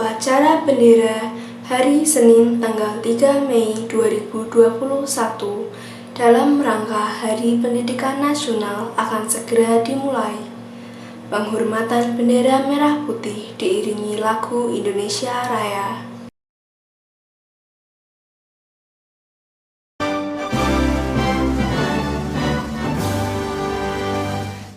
upacara bendera hari Senin tanggal 3 Mei 2021 dalam rangka Hari Pendidikan Nasional akan segera dimulai. Penghormatan bendera merah putih diiringi lagu Indonesia Raya.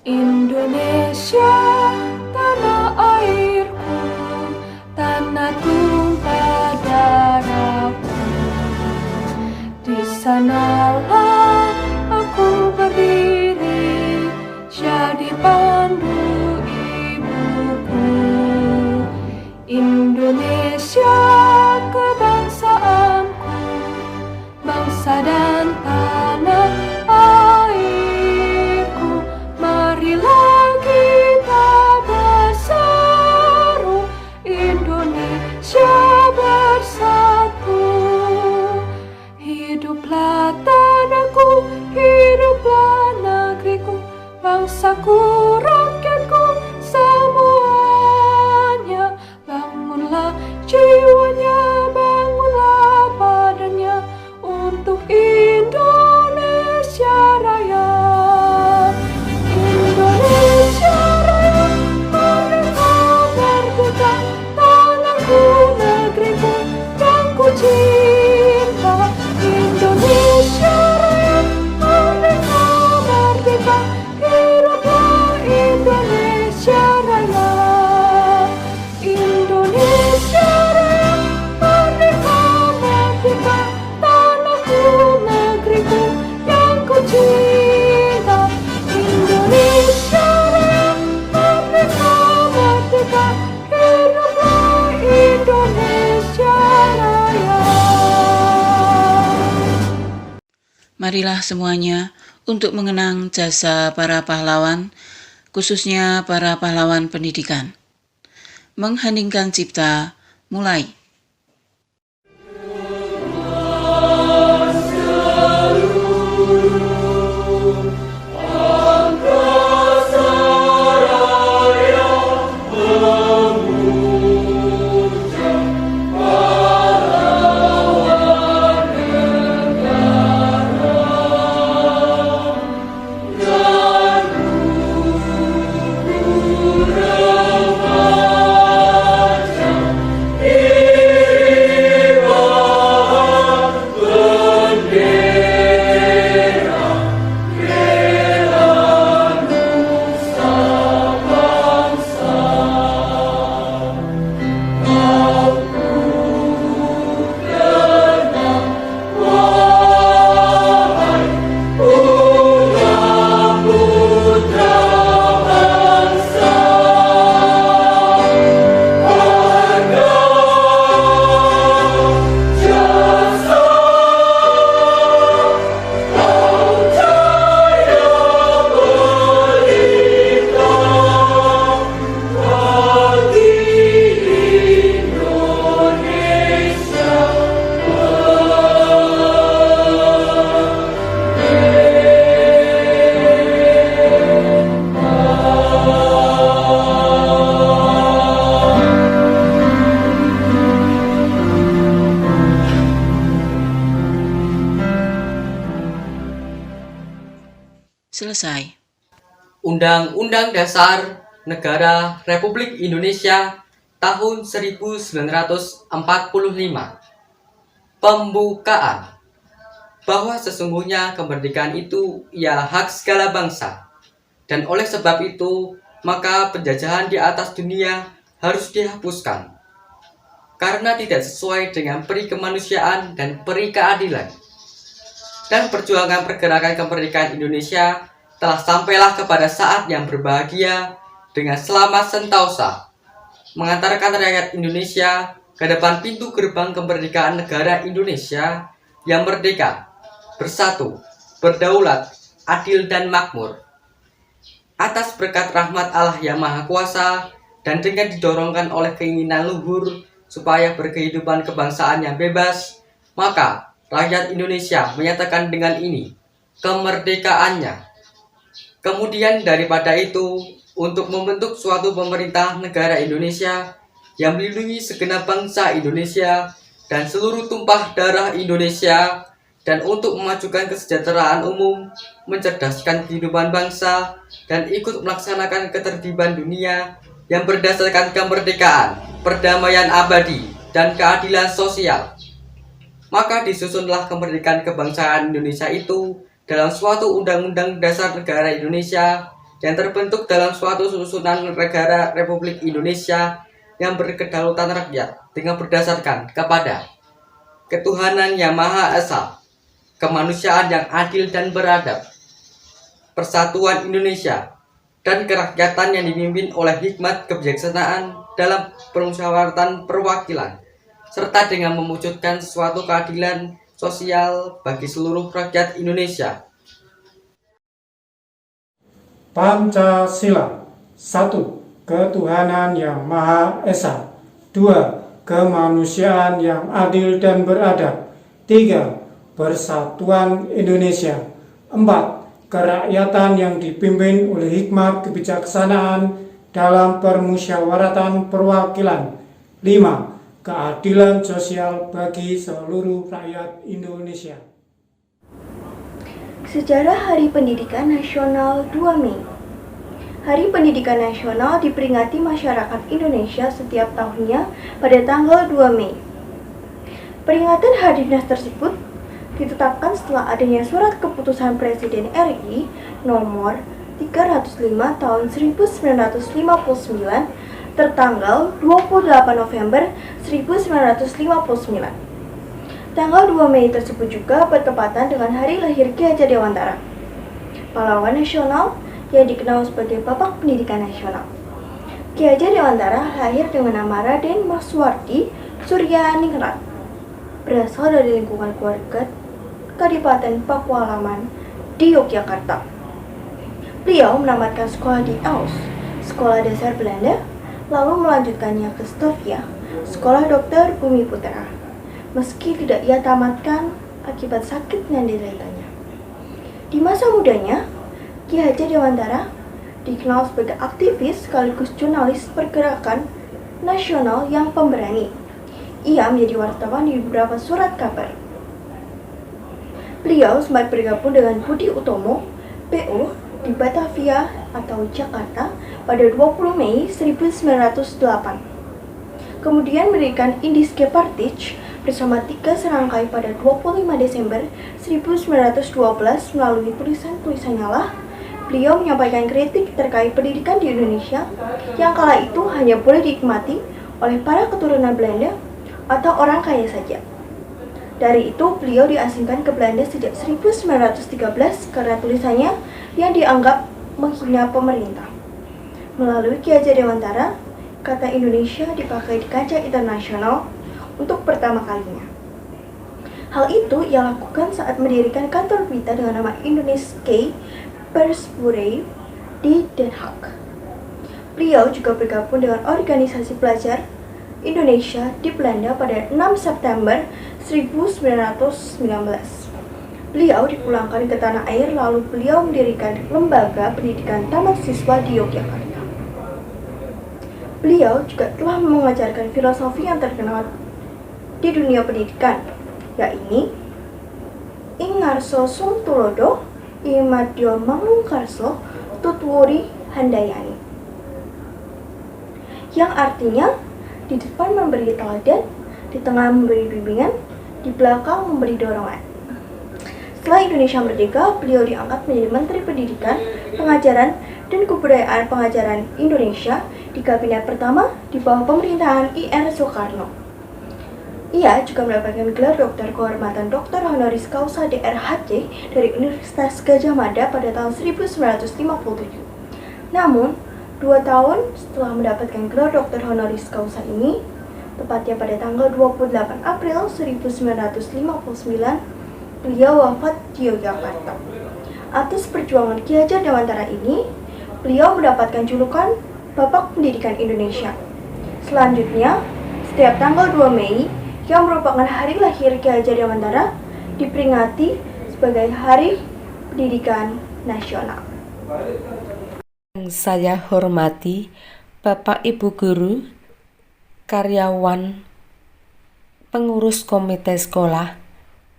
Indonesia, tanah airku, tanah tumpah darahku. Di sanalah aku berdiri, jadi pandu ibuku. Indonesia, kebangsaanku, bangsa dan tanah airku. Marilah kita berseru, Indonesia bersatu. Hiduplah tanahku, hiduplah negeriku, bangsaku, rakyatku, semuanya. Bangunlah jiwanya, bangunlah badannya untuk Indonesia Raya. Indonesia Raya, merdeka, merdeka, tanahku, negeriku yang ku cinta. Indonesia Raya, merdeka, merdeka, hiduplah Indonesia Raya. Indonesia Raya, merdeka, merdeka, tanahku, negeriku yang ku cinta. Indonesia Raya, merdeka, merdeka, hiduplah Indonesia Raya. Marilah semuanya untuk mengenang jasa para pahlawan, khususnya para pahlawan pendidikan. Mengheningkan cipta, mulai. Selesai. Undang-Undang Dasar Negara Republik Indonesia tahun 1945. Pembukaan. Bahwa sesungguhnya kemerdekaan itu ialah hak segala bangsa. Dan oleh sebab itu, maka penjajahan di atas dunia harus dihapuskan. Karena tidak sesuai dengan peri kemanusiaan dan peri keadilan. Dan perjuangan pergerakan kemerdekaan Indonesia telah sampailah kepada saat yang berbahagia dengan selamat sentosa, mengantarkan rakyat Indonesia ke depan pintu gerbang kemerdekaan negara Indonesia yang merdeka, bersatu, berdaulat, adil dan makmur. Atas berkat rahmat Allah yang Maha Kuasa dan dengan didorongkan oleh keinginan luhur supaya berkehidupan kebangsaan yang bebas, maka rakyat Indonesia menyatakan dengan ini kemerdekaannya. Kemudian daripada itu, untuk membentuk suatu pemerintah negara Indonesia yang melindungi segenap bangsa Indonesia dan seluruh tumpah darah Indonesia, dan untuk memajukan kesejahteraan umum, mencerdaskan kehidupan bangsa, dan ikut melaksanakan ketertiban dunia yang berdasarkan kemerdekaan, perdamaian abadi, dan keadilan sosial. Maka disusunlah kemerdekaan kebangsaan Indonesia itu dalam suatu Undang-Undang Dasar Negara Indonesia yang terbentuk dalam suatu susunan negara Republik Indonesia yang berkedaulatan rakyat dengan berdasarkan kepada ketuhanan yang Maha Esa, kemanusiaan yang adil dan beradab, persatuan Indonesia, dan kerakyatan yang dipimpin oleh hikmat kebijaksanaan dalam permusyawaratan perwakilan, serta dengan mewujudkan suatu keadilan sosial bagi seluruh rakyat Indonesia. Pancasila. 1. Ketuhanan yang Maha Esa. 2. Kemanusiaan yang adil dan beradab. 3. Persatuan Indonesia. 4. Kerakyatan yang dipimpin oleh hikmat kebijaksanaan dalam permusyawaratan perwakilan. 5. Keadilan sosial bagi seluruh rakyat Indonesia. Sejarah Hari Pendidikan Nasional 2 Mei. Hari Pendidikan Nasional diperingati masyarakat Indonesia setiap tahunnya pada tanggal 2 Mei. Peringatan hari dinas tersebut ditetapkan setelah adanya surat keputusan Presiden RI nomor 305 tahun 1959 tertanggal 28 November 1959. Tanggal 2 Mei tersebut juga bertepatan dengan hari lahir Ki Hajar Dewantara, pahlawan nasional yang dikenal sebagai Bapak Pendidikan Nasional. Ki Hajar Dewantara lahir dengan nama Raden Maswardi Suryaningrat, berasal dari lingkungan keluarga Kadipaten Pakualaman di Yogyakarta. Beliau menamatkan sekolah di Els, sekolah dasar Belanda, lalu melanjutkannya ke Stovia, sekolah dokter Bumi Putra, meski tidak ia tamatkan akibat sakit yang dideritanya. Di masa mudanya, Ki Hajar Dewantara dikenal sebagai aktivis sekaligus jurnalis pergerakan nasional yang pemberani. Ia menjadi wartawan di beberapa surat kabar. Beliau sempat bergabung dengan Budi Utomo, PO, di Batavia atau Jakarta pada 20 Mei 1908. Kemudian mendirikan Indiske Partij bersama 3 serangkai pada 25 Desember 1912. Melalui tulisan-tulisannya lah beliau menyampaikan kritik terkait pendidikan di Indonesia yang kala itu hanya boleh dinikmati oleh para keturunan Belanda atau orang kaya saja. Dari itu, beliau diasingkan ke Belanda sejak 1913 karena tulisannya yang dianggap menghina pemerintah. Melalui Ki Hajar Dewantara, kata Indonesia dipakai di kancah internasional untuk pertama kalinya. Hal itu ia lakukan saat mendirikan kantor berita dengan nama Indonesiske Persbureau di Den Haag. Beliau juga bergabung dengan organisasi pelajar Indonesia di Belanda pada 6 September 1919. Beliau dipulangkan ke tanah air, lalu beliau mendirikan lembaga pendidikan taman siswa di Yogyakarta. Beliau juga telah mengajarkan filosofi yang terkenal di dunia pendidikan, yaitu Ingarso Sungtulodo, Imadyo Manglungkarso, Tutwuri Handayani, yang artinya di depan memberi teladan, di tengah memberi bimbingan, di belakang memberi dorongan. Setelah Indonesia merdeka, beliau diangkat menjadi Menteri Pendidikan, Pengajaran, dan Kebudayaan Pengajaran Indonesia di kabinet pertama di bawah pemerintahan I.R. Soekarno. Ia juga mendapatkan gelar doktor kehormatan Dr. Honoris Causa DRHC dari Universitas Gadjah Mada pada tahun 1957. Namun, 2 tahun setelah mendapatkan gelar doktor honoris causa ini, tepatnya pada tanggal 28 April 1959, beliau wafat di Yogyakarta. Atas perjuangan Ki Hajar Dewantara ini, beliau mendapatkan julukan Bapak Pendidikan Indonesia. Selanjutnya, setiap tanggal 2 Mei, yang merupakan hari lahir Ki Hajar Dewantara, diperingati sebagai Hari Pendidikan Nasional. Yang saya hormati Bapak Ibu Guru, karyawan, pengurus komite sekolah,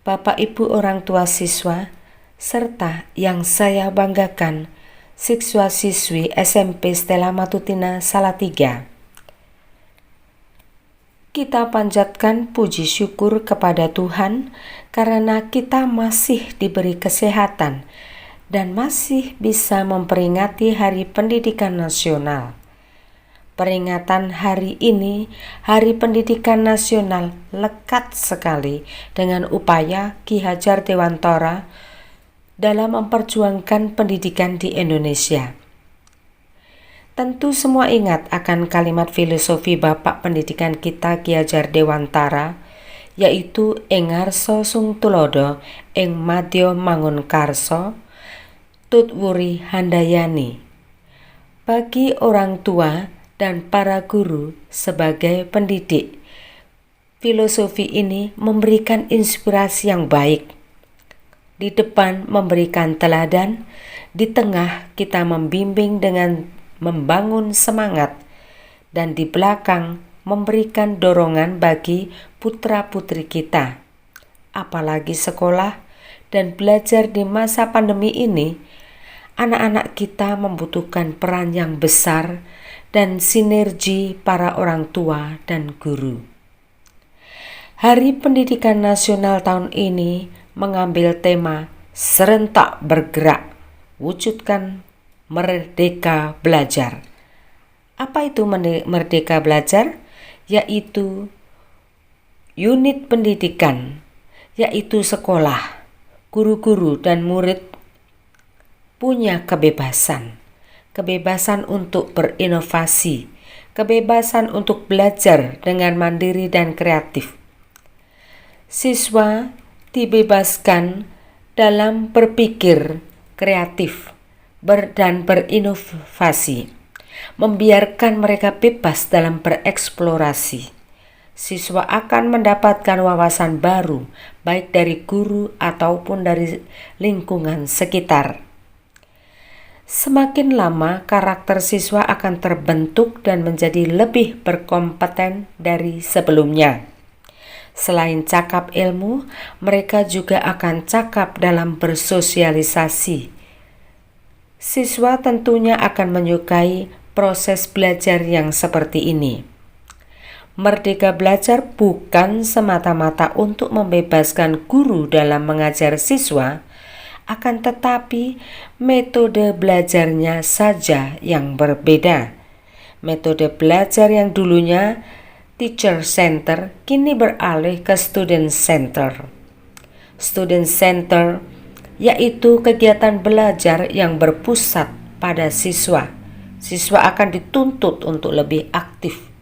Bapak Ibu orang tua siswa, serta yang saya banggakan, siswa-siswi SMP Stella Matutina Salatiga. Kita panjatkan puji syukur kepada Tuhan karena kita masih diberi kesehatan dan masih bisa memperingati Hari Pendidikan Nasional. Peringatan hari ini, Hari Pendidikan Nasional, lekat sekali dengan upaya Ki Hajar Dewantara dalam memperjuangkan pendidikan di Indonesia. Tentu semua ingat akan kalimat filosofi Bapak Pendidikan kita Ki Hajar Dewantara, yaitu Engarso sung tulodo ing madya mangun karso tutwuri handayani. Bagi orang tua dan para guru sebagai pendidik, filosofi ini memberikan inspirasi yang baik. Di depan memberikan teladan, di tengah kita membimbing dengan membangun semangat, dan di belakang memberikan dorongan bagi putra-putri kita. Apalagi sekolah dan belajar di masa pandemi ini, anak-anak kita membutuhkan peran yang besar dan sinergi para orang tua dan guru. Hari Pendidikan Nasional tahun ini mengambil tema serentak bergerak, wujudkan merdeka belajar. Apa itu merdeka belajar? Yaitu unit pendidikan, yaitu sekolah, guru-guru dan murid punya kebebasan untuk berinovasi, kebebasan untuk belajar dengan mandiri dan kreatif. Siswa dibebaskan dalam berpikir kreatif dan berinovasi, membiarkan mereka bebas dalam bereksplorasi. Siswa akan mendapatkan wawasan baru, baik dari guru ataupun dari lingkungan sekitar. Semakin lama karakter siswa akan terbentuk dan menjadi lebih berkompeten dari sebelumnya. Selain cakap ilmu, mereka juga akan cakap dalam bersosialisasi. Siswa tentunya akan menyukai proses belajar yang seperti ini. Merdeka belajar bukan semata-mata untuk membebaskan guru dalam mengajar siswa, akan tetapi metode belajarnya saja yang berbeda. Metode belajar yang dulunya teacher center kini beralih ke student center. Student center yaitu kegiatan belajar yang berpusat pada siswa. Siswa akan dituntut untuk lebih aktif.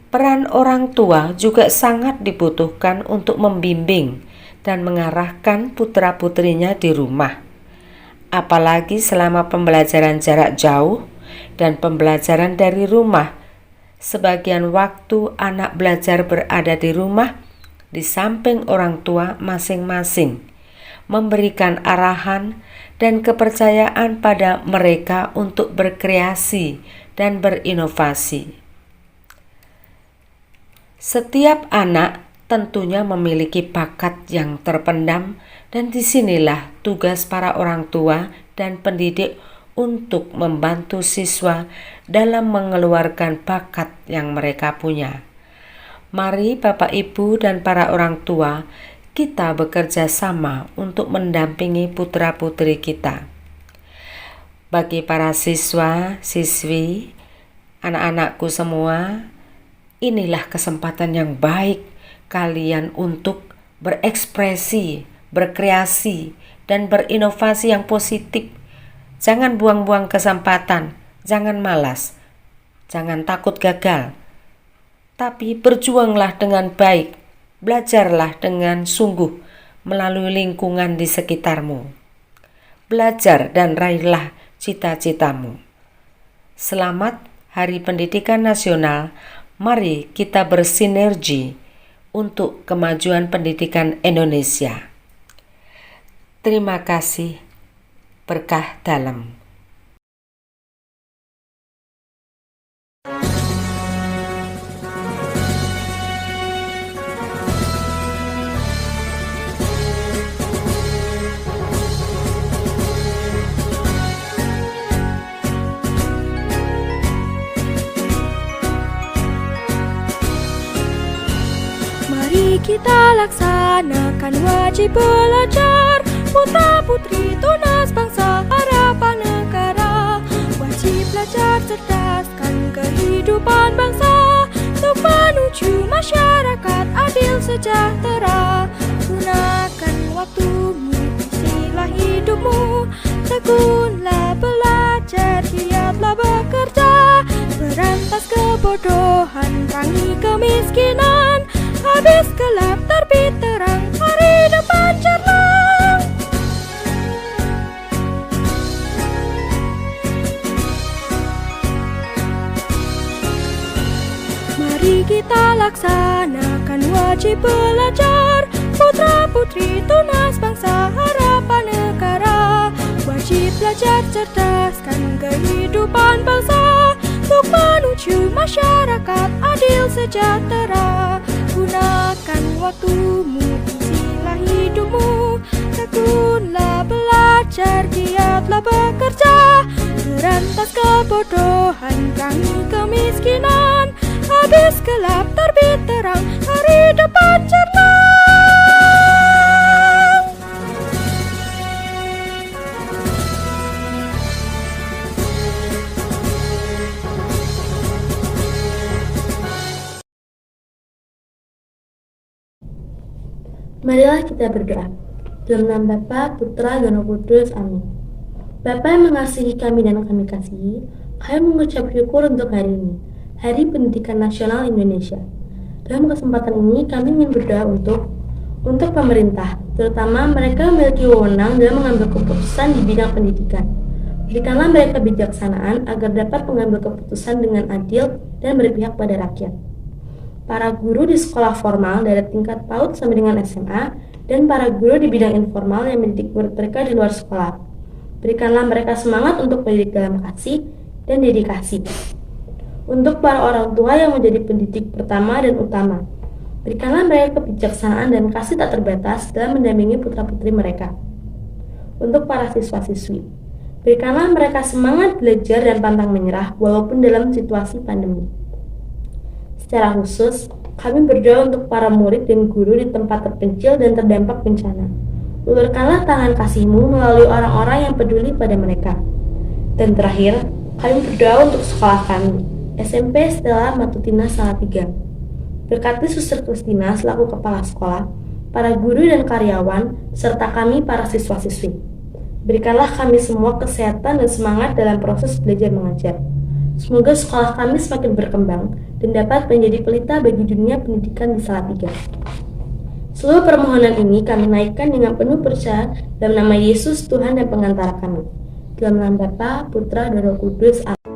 Peran orang tua juga sangat dibutuhkan untuk membimbing dan mengarahkan putra-putrinya di rumah. Apalagi selama pembelajaran jarak jauh dan pembelajaran dari rumah. Sebagian waktu anak belajar berada di rumah di samping orang tua masing-masing, memberikan arahan dan kepercayaan pada mereka untuk berkreasi dan berinovasi. Setiap anak tentunya memiliki bakat yang terpendam, dan disinilah tugas para orang tua dan pendidik untuk membantu siswa dalam mengeluarkan bakat yang mereka punya. Mari Bapak Ibu dan para orang tua, kita bekerja sama untuk mendampingi putra-putri kita. Bagi para siswa, siswi, anak-anakku semua, inilah kesempatan yang baik kalian untuk berekspresi, berkreasi, dan berinovasi yang positif. Jangan buang-buang kesempatan, jangan malas, jangan takut gagal. Tapi berjuanglah dengan baik, belajarlah dengan sungguh melalui lingkungan di sekitarmu. Belajar dan raihlah cita-citamu. Selamat Hari Pendidikan Nasional. Mari kita bersinergi untuk kemajuan pendidikan Indonesia. Terima kasih. Berkah dalam. kita laksanakan wajib belajar, putra-putri tunas bangsa harapan negara. Wajib belajar cerdaskan kehidupan bangsa, untuk menuju masyarakat adil sejahtera. Gunakan waktumu, isilah hidupmu, tekunlah belajar, giatlah bekerja. Berantas kebodohan, perangi kemiskinan, habis gelap terbit terang, hari depan cerlang. Mari kita laksanakan wajib belajar, putra-putri tunas bangsa harapan negara. Wajib belajar cerdaskan kehidupan bangsa, untuk menuju masyarakat adil sejahtera. Gunakan waktumu, isilah hidupmu, tekunlah belajar, giatlah bekerja. Berantas kebodohan, perangi kemiskinan, habis gelap terbit terang, hari depan cerlang. Marilah kita berdoa. Dalam nama Bapa, Putra, dan Roh Kudus. Amin. Bapa yang mengasihi kami dan kami kasihi, kami mengucap syukur untuk hari ini, Hari Pendidikan Nasional Indonesia. Dalam kesempatan ini kami ingin berdoa untuk pemerintah, terutama mereka memiliki wewenang dalam mengambil keputusan di bidang pendidikan. Berikanlah mereka kebijaksanaan agar dapat mengambil keputusan dengan adil dan berpihak pada rakyat. Para guru di sekolah formal dari tingkat PAUD sampai dengan SMA, dan para guru di bidang informal yang mendidik murid mereka di luar sekolah. Berikanlah mereka semangat untuk mendidik dalam kasih dan dedikasi. Untuk para orang tua yang menjadi pendidik pertama dan utama, berikanlah mereka kebijaksanaan dan kasih tak terbatas dalam mendampingi putra-putri mereka. Untuk para siswa-siswi, berikanlah mereka semangat belajar dan pantang menyerah walaupun dalam situasi pandemi. Secara khusus, kami berdoa untuk para murid dan guru di tempat terpencil dan terdampak bencana. Ulurkanlah tangan kasih-Mu melalui orang-orang yang peduli pada mereka. Dan terakhir, kami berdoa untuk sekolah kami, SMP Stella Matutina Salatiga. Berkati Suster Kristina selaku kepala sekolah, para guru dan karyawan, serta kami para siswa-siswi. Berikanlah kami semua kesehatan dan semangat dalam proses belajar mengajar. Semoga sekolah kami semakin berkembang dan dapat menjadi pelita bagi dunia pendidikan di Salatiga. Seluruh permohonan ini kami naikkan dengan penuh percaya dalam nama Yesus Tuhan dan pengantara kami. Dalam nama Bapa, Putra, dan Roh Kudus. Amin.